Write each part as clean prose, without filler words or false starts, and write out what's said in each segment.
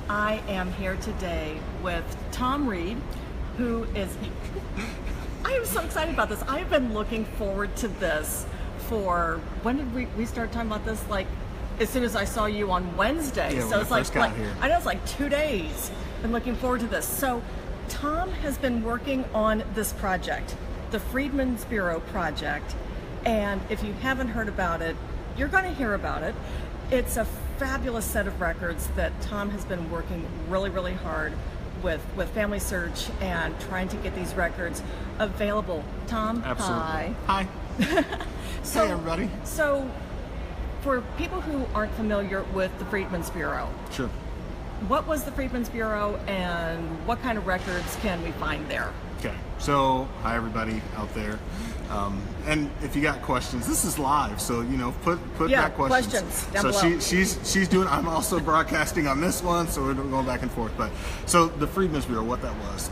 I am here today with Tom Reed, who is, I am so excited about this. I've been looking forward to this for, when did we start talking about this? Like, as soon as I saw you on Wednesday. Yeah, so it's like, here. I know it's like 2 days. Been looking forward to this. So Tom has been working on this project, the Freedmen's Bureau project. And if you haven't heard about it, you're going to hear about it. It's a fabulous set of records that Tom has been working really, really hard with Family Search and trying to get these records available. Tom, Absolutely. hi. Hey, everybody. So, for people who aren't familiar with the Freedmen's Bureau, Sure. what was the Freedmen's Bureau and what kind of records can we find there? Okay, so hi everybody out there, and if you got questions, this is live, so put that questions down so below. she's doing. I'm also broadcasting on this one, so we're going back and forth. But so the Freedmen's Bureau, what that was,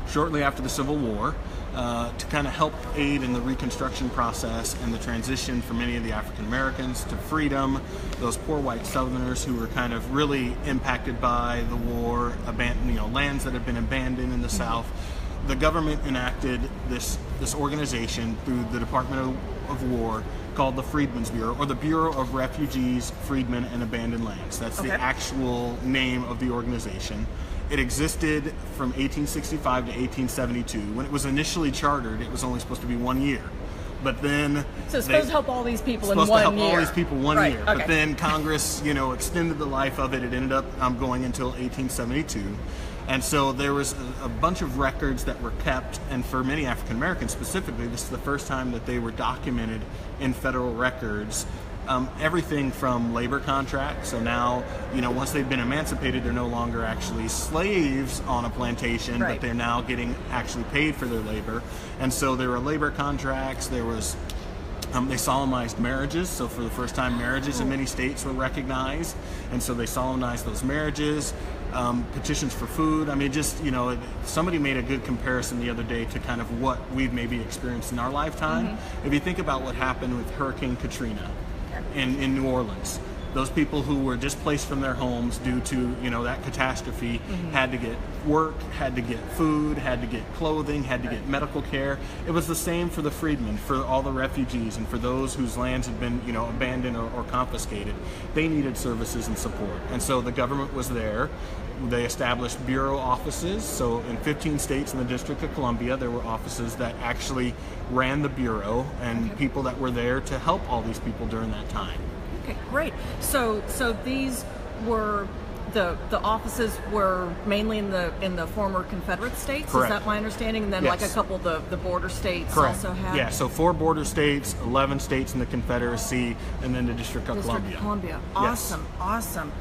shortly after the Civil War, to kind of help aid in the Reconstruction process and the transition for many of the African Americans to freedom, those poor white Southerners who were kind of really impacted by the war, lands that had been abandoned in the South. The government enacted this organization through the Department of War called the Freedmen's Bureau, or the Bureau of Refugees, Freedmen, and Abandoned Lands. That's the actual name of the organization. It existed from 1865 to 1872. When it was initially chartered, it was only supposed to be 1 year. But then... So it's supposed to help all these people in 1 year. Supposed to help all these people 1 year. Okay. But then Congress, extended the life of it. It ended up going until 1872. And so there was a bunch of records that were kept, and for many African Americans specifically, this is the first time that they were documented in federal records. Everything from labor contracts. So now, once they've been emancipated, they're no longer actually slaves on a plantation, but they're now getting actually paid for their labor. And so there were labor contracts. There was they solemnized marriages, so for the first time marriages in many states were recognized, and so they solemnized those marriages. Petitions for food. I mean, somebody made a good comparison the other day to kind of what we've maybe experienced in our lifetime. If you think about what happened with Hurricane Katrina in New Orleans, those people who were displaced from their homes due to that catastrophe had to get work, had to get food, had to get clothing, had to get medical care. It was the same for the freedmen, for all the refugees, and for those whose lands had been abandoned or confiscated. They needed services and support, and so the government was there. They established bureau offices. So in 15 states in the District of Columbia, there were offices that actually ran the bureau and people that were there to help all these people during that time. Okay, great. So these were the offices were mainly in the former Confederate states. Correct. Is that my understanding? And then like a couple of the border states also had. Yeah. So 4 border states, 11 states in the Confederacy, and then the District of Columbia. Awesome, Yes. Awesome.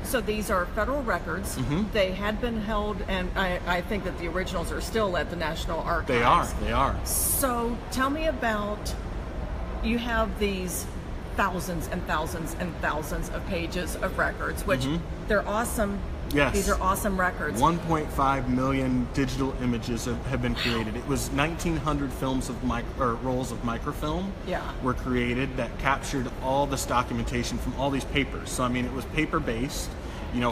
So these are federal records. They had been held, and I think that the originals are still at the National Archives. They are. So tell me about, you have these thousands and thousands and thousands of pages of records, which they're awesome. Yes. These are awesome records. 1.5 million digital images have been created. It was 1,900 films of rolls of microfilm were created that captured all this documentation from all these papers. So I mean, it was paper-based,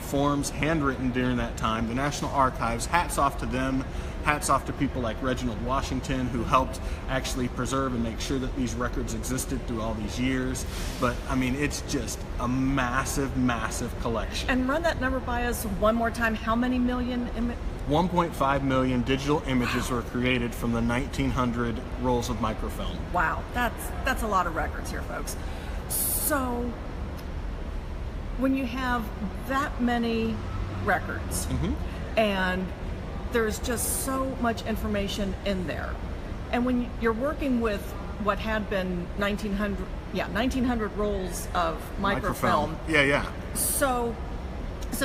forms handwritten during that time. The National Archives, hats off to them. Hats off to people like Reginald Washington, who helped actually preserve and make sure that these records existed through all these years. But I mean, it's just a massive, massive collection. And run that number by us one more time. How many million? 1.5 million digital images were created from the 1,900 rolls of microfilm. Wow, that's a lot of records here, folks. So when you have that many records, and there's just so much information in there, and when you're working with what had been 1,900 rolls of microfilm. Yeah. So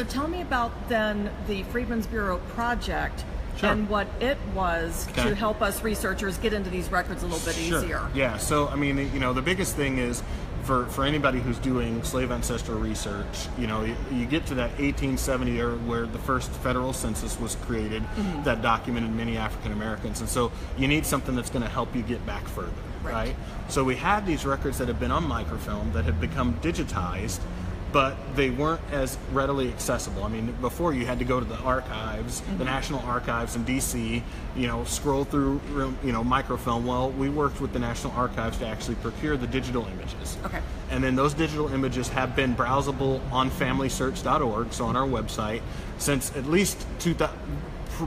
tell me about then the Freedmen's Bureau project and what it was to help us researchers get into these records a little bit easier. Yeah. So I mean, the biggest thing is, for anybody who's doing slave ancestral research, you get to that 1870 era where the first federal census was created that documented many African Americans, and so you need something that's going to help you get back further, right? So we have these records that have been on microfilm that have become digitized, but they weren't as readily accessible. I mean, before you had to go to the archives, the National Archives in DC, scroll through, microfilm. Well, we worked with the National Archives to actually procure the digital images. Okay. And then those digital images have been browsable on familysearch.org, so on our website, since at least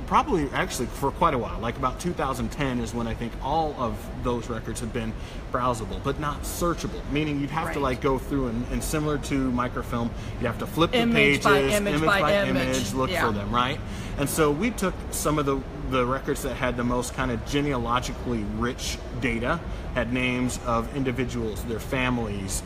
probably actually for quite a while. Like about 2010 is when I think all of those records have been browsable, but not searchable, meaning you'd have to like go through and similar to microfilm, you have to flip the pages, image by image, look for them, right? And so we took some of the records that had the most kind of genealogically rich data, had names of individuals, their families,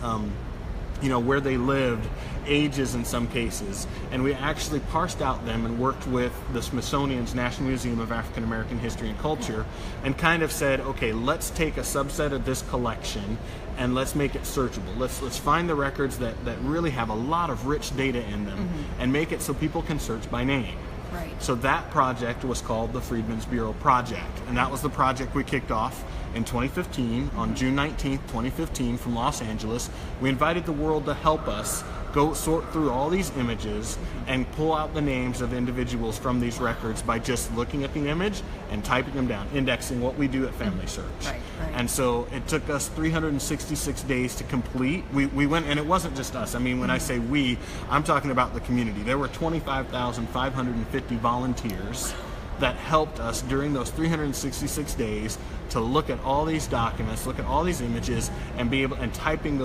where they lived, ages in some cases, and we actually parsed out them and worked with the Smithsonian's National Museum of African American History and Culture and kind of said, okay, let's take a subset of this collection and let's make it searchable. Let's find the records that really have a lot of rich data in them and make it so people can search by name. Right. So that project was called the Freedmen's Bureau Project, and that was the project we kicked off in 2015, on June 19th, 2015, from Los Angeles. We invited the world to help us go sort through all these images and pull out the names of individuals from these records by just looking at the image and typing them down, indexing what we do at Family Search. Right. And so it took us 366 days to complete. We went, and it wasn't just us. I mean, when I say we, I'm talking about the community. There were 25,550 volunteers that helped us during those 366 days to look at all these documents, look at all these images, and be able and typing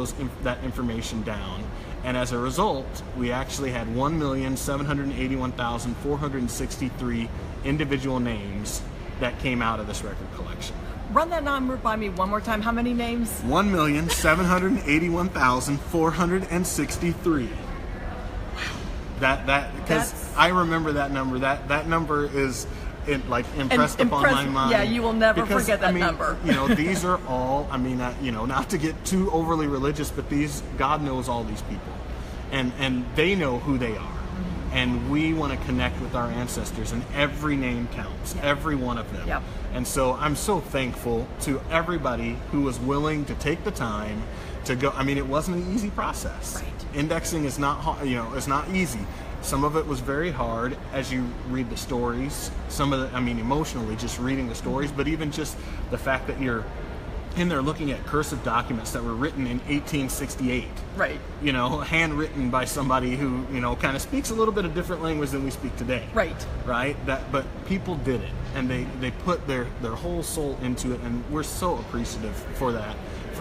that information down. And as a result, we actually had 1,781,463 individual names that came out of this record collection. Run that number by me one more time. How many names? 1,781,463. Because I remember that number. That number is impressed upon my mind. Yeah, you will never forget that number. These are all. Not to get too overly religious, but God knows all these people, and they know who they are, and we want to connect with our ancestors, and every name counts, every one of them. Yep. And so I'm so thankful to everybody who was willing to take the time to go. I mean, it wasn't an easy process. Right. Indexing is not, it's not easy. Some of it was very hard as you read the stories. Some of emotionally, just reading the stories, but even just the fact that you're in there looking at cursive documents that were written in 1868. Right. Handwritten by somebody who, kind of speaks a little bit of different language than we speak today. Right. Right? But people did it, and they put their whole soul into it, and we're so appreciative for that.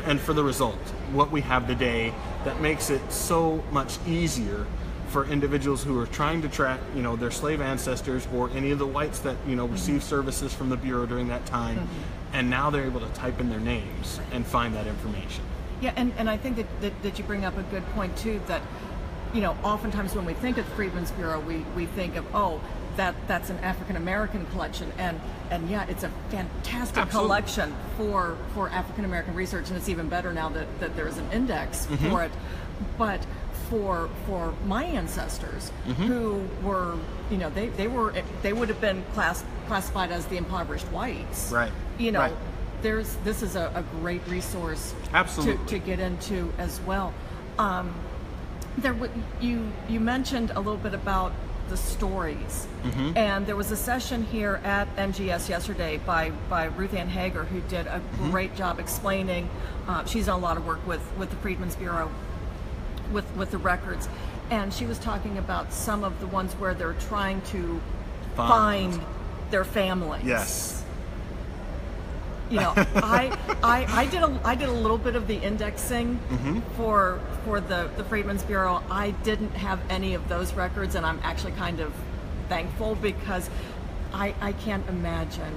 And for the result, what we have today, that makes it so much easier for individuals who are trying to track, their slave ancestors or any of the whites that, received services from the Bureau during that time, and now they're able to type in their names and find that information. Yeah, and I think that you bring up a good point too, that, oftentimes when we think of Freedmen's Bureau, we think of, that's an African American collection, and yeah, it's a fantastic Absolutely. Collection for African American research, and it's even better now that there's an index for it. But for my ancestors, who were, they would have been classified as the impoverished whites. Right. Right. This is a great resource. Absolutely. To get into as well. You mentioned a little bit about the stories, and there was a session here at MGS yesterday by Ruth Ann Hager, who did a great job explaining. She's done a lot of work with the Freedmen's Bureau, with the records, and she was talking about some of the ones where they're trying to find their families. Yes. I did a little bit of the indexing for the Freedmen's Bureau. I didn't have any of those records, and I'm actually kind of thankful, because I can't imagine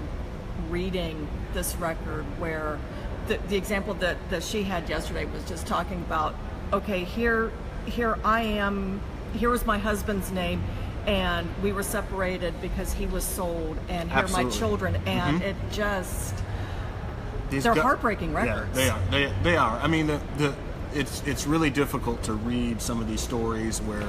reading this record where the example that she had yesterday was just talking about, okay, here I am, here was my husband's name, and we were separated because he was sold, and here are my children, and it just... They're heartbreaking records. Yeah, they are. I mean, it's really difficult to read some of these stories where,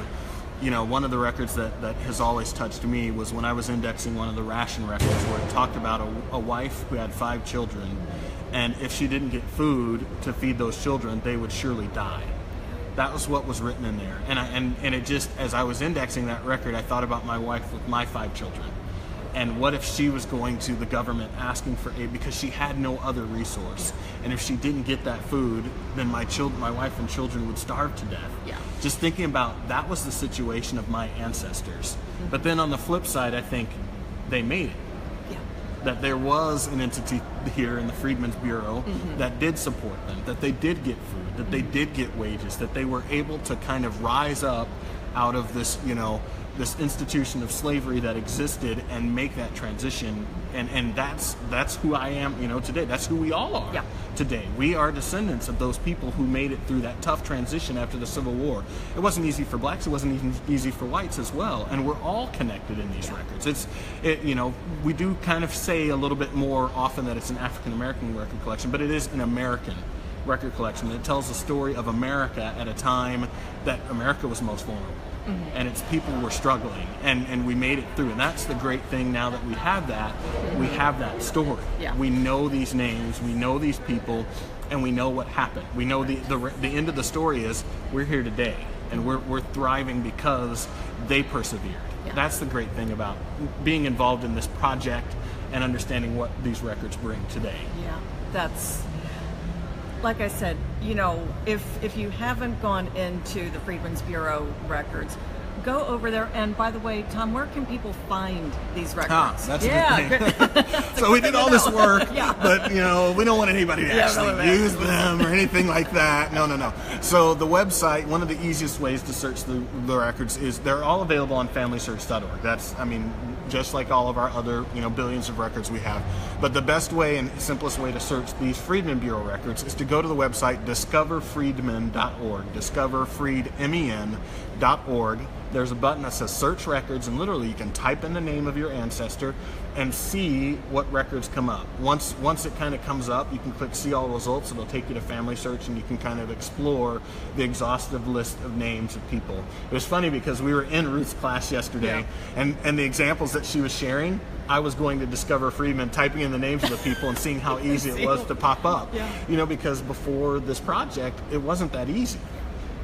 one of the records that has always touched me was when I was indexing one of the ration records, where it talked about a wife who had 5 children, and if she didn't get food to feed those children, they would surely die. That was what was written in there. And it just, as I was indexing that record, I thought about my wife with my 5 children. And what if she was going to the government asking for aid because she had no other resource? And if she didn't get that food, then my wife and children would starve to death. Yeah. Just thinking about that was the situation of my ancestors. But then on the flip side, I think they made it. Yeah. That there was an entity here in the Freedmen's Bureau that did support them, that they did get food, that they did get wages, that they were able to kind of rise up out of this, this institution of slavery that existed and make that transition. And that's who I am, today. That's who we all are today. We are descendants of those people who made it through that tough transition after the Civil War. It wasn't easy for blacks. It wasn't even easy for whites as well. And we're all connected in these records. We do kind of say a little bit more often that it's an African American record collection, but it is an American record collection. It tells the story of America at a time that America was most vulnerable. And its people were struggling, and we made it through. And that's the great thing now that we have that story. Yeah. We know these names, we know these people, and we know what happened. We know the end of the story is we're here today, and we're thriving because they persevered. Yeah. That's the great thing about being involved in this project and understanding what these records bring today. Yeah, that's, like I said, if you haven't gone into the Freedmen's Bureau records, go over there. And by the way, Tom, where can people find these records? That's a good thing. So we did all this work, but we don't want anybody to actually use them or anything like that. No. So the website, one of the easiest ways to search the records is they're all available on FamilySearch.org. That's, just like all of our other, billions of records we have. But the best way and simplest way to search these Freedmen Bureau records is to go to the website discoverfreedmen.org, discoverfreedmen.org. There's a button that says search records, and literally you can type in the name of your ancestor and see what records come up. Once it kind of comes up, you can click see all results. It'll take you to Family Search, and you can kind of explore the exhaustive list of names of people. It was funny because we were in Ruth's class yesterday, and the examples that she was sharing, I was going to Discover Freedmen, typing in the names of the people and seeing how easy it was to pop up. Because before this project, it wasn't that easy.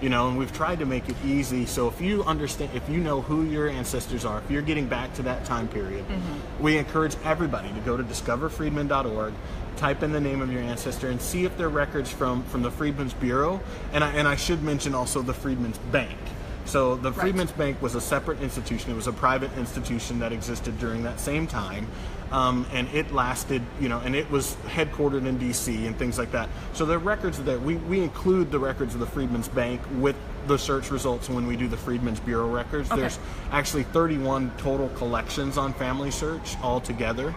And we've tried to make it easy. So if you understand, if you know who your ancestors are, if you're getting back to that time period, we encourage everybody to go to discoverfreedmen.org, type in the name of your ancestor, and see if there are records from the Freedmen's Bureau. And I should mention also the Freedmen's Bank. So the Freedmen's Bank was a separate institution. It was a private institution that existed during that same time. And it lasted, and it was headquartered in D.C. and things like that. So the records that we include the records of the Freedmen's Bank with the search results when we do the Freedmen's Bureau records. Okay. There's actually 31 total collections on Family Search altogether.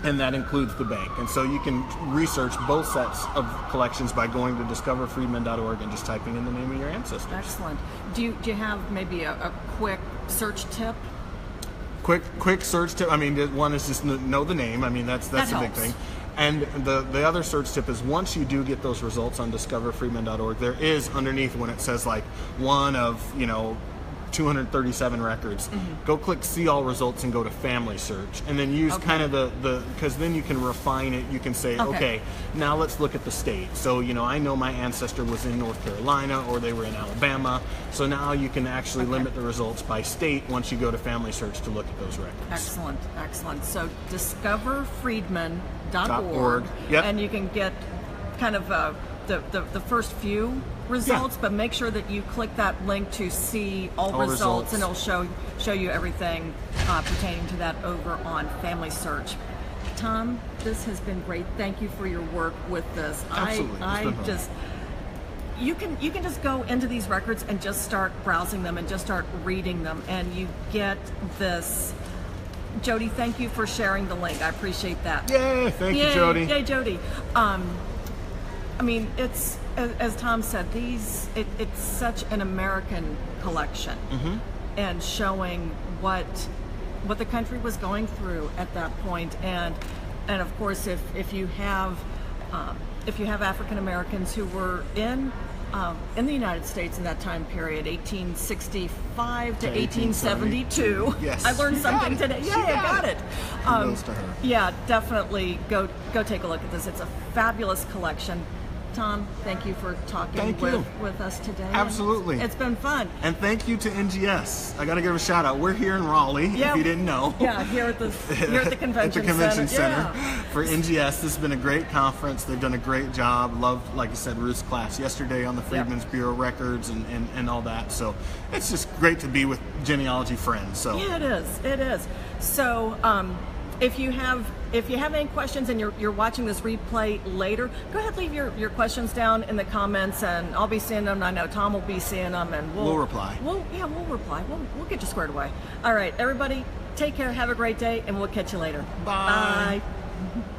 And that includes the bank. And so you can research both sets of collections by going to discoverfreedmen.org and just typing in the name of your ancestors. Excellent. Do you have maybe a quick search tip? Quick search tip. One is just know the name. That's a big thing. And the other search tip is once you do get those results on discoverfreedmen.org, there is underneath when it says like one of 237 records, go click see all results and go to Family Search, and then use kind of because then you can refine it. You can say, okay, now let's look at the state. So I know my ancestor was in North Carolina or they were in Alabama, so now you can actually limit the results by state once you go to Family Search to look at those records. Excellent. So discoverfreedmen.org, and you can get kind of the first few results, but make sure that you click that link to see all results, and it'll show you everything pertaining to that over on Family Search. Tom, this has been great. Thank you for your work with this. Absolutely. You can just go into these records and just start browsing them and just start reading them, and you get this. Jody, thank you for sharing the link. I appreciate that. Yay! Thank you, Jody. Yay, Jody. It's as Tom said, it's such an American collection, and showing what the country was going through at that point, and of course, if you have African Americans who were in the United States in that time period, 1865 to 1872. Yes. I learned something today. Yeah, I got it. Kudos to her. Yeah, definitely go take a look at this. It's a fabulous collection. Tom, thank you for talking Thank you. with us today. Absolutely. It's been fun. And thank you to NGS. I got to give a shout out. We're here in Raleigh, if you didn't know. Yeah, here at the convention, center Yeah. for NGS. This has been a great conference. They've done a great job. Loved, like I said, Ruth's class yesterday on the Freedmen's Bureau records and all that. So it's just great to be with genealogy friends. So yeah, it is. It is. So if you have any questions and you're watching this replay later, go ahead, leave your questions down in the comments, and I'll be seeing them. I know Tom will be seeing them, and we'll reply. We'll reply. We'll get you squared away. All right, everybody, take care. Have a great day, and we'll catch you later. Bye. Bye.